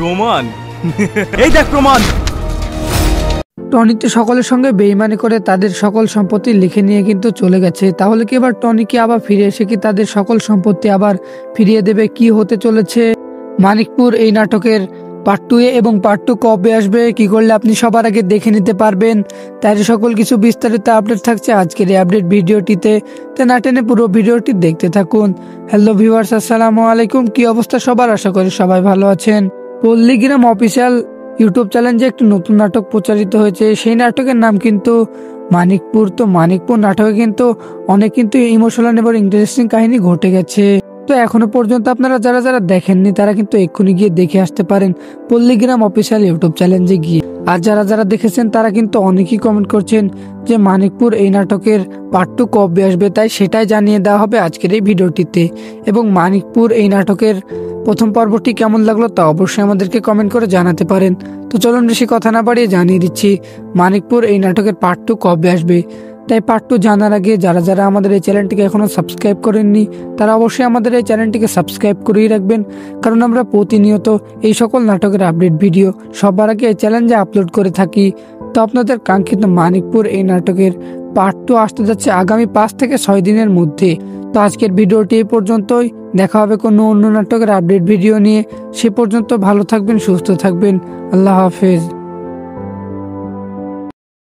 প্রমাণ? এই দেখ প্রমাণ। টনি তো সকলের সঙ্গে বেইমানি করে তাদের সকল সম্পত্তি লিখে নিয়ে কিন্তু চলে গেছে। তাহলে কি এবার টনিকে আবার ফিরে এসে কি তাদের সকল সম্পত্তি আবার ফিরিয়ে দেবে? কি হতে চলেছে মানিকপুর এই নাটকের পার্ট 2 এবং পার্ট 2 কবে আসবে, কি করলে আপনি সবার আগে দেখে নিতে পারবেন, তাই সকল কিছু বিস্তারিত আপডেট থাকছে আজকের এই আপডেট ভিডিওটিতে। তো না টেনে পুরো ভিডিওটি দেখতে থাকুন। হ্যালো ভিউয়ার্স, আসসালামু আলাইকুম। কি অবস্থা সবার? আশা করি সবাই ভালো আছেন। পল্লীগ্রাম অফিসিয়াল ইউটিউব চ্যানেলে একটি নতুন নাটক প্রচারিত হয়েছে, সেই নাটকের নাম কিন্তু মানিকপুর। তো মানিকপুর নাটকে কিন্তু অনেক কিন্তু ইমোশনাল এবং ইন্টারেস্টিং কাহিনী ঘটে গেছে। তো এখনো পর্যন্ত আপনারা যারা যারা দেখেননি তারা কিন্তু এক্ষুনি গিয়ে দেখে আসতে পারেন পল্লীগ্রাম অফিসিয়াল ইউটিউব চ্যানেলে গিয়ে। আর যারা যারা দেখেছেন তারা কিন্তু অনেকেই কমেন্ট করছেন যে মানিকপুর এই নাটকের পার্ট 2 কবে আসবে, তাই সেটাই জানিয়ে দেওয়া হবে আজকের এই ভিডিওটিতে। এবং মানিকপুর এই নাটকের প্রথম পর্বটি কেমন লাগলো তা অবশ্যই আমাদেরকে কমেন্ট করে জানাতে পারেন। তো চলুন বেশি কথা না বাড়িয়ে জানিয়ে দিচ্ছি মানিকপুর এই নাটকের পার্ট 2 কবে আসবে। তাই পার্ট 2 জানার আগে যারা যারা আমাদের এই চ্যানেলটিকে এখনো সাবস্ক্রাইব করেননি তারা অবশ্যই আমাদের এই চ্যানেলটিকে সাবস্ক্রাইব করেই রাখবেন, কারণ আমরা প্রতিনিয়ত এই সকল নাটকের আপডেট ভিডিও সবার আগে এই চ্যানেলে আপলোড করে থাকি। তো আপনাদের কাঙ্ক্ষিত মানিকপুর এই নাটকের পার্ট 2 আসতে যাচ্ছে আগামী 5 থেকে 6 দিনের মধ্যে। তো আজকের ভিডিওটি এই পর্যন্তই। দেখা হবে কোনো অন্য নাটকের আপডেট ভিডিও নিয়ে। সে পর্যন্ত ভালো থাকবেন, সুস্থ থাকবেন। আল্লাহ হাফেজ।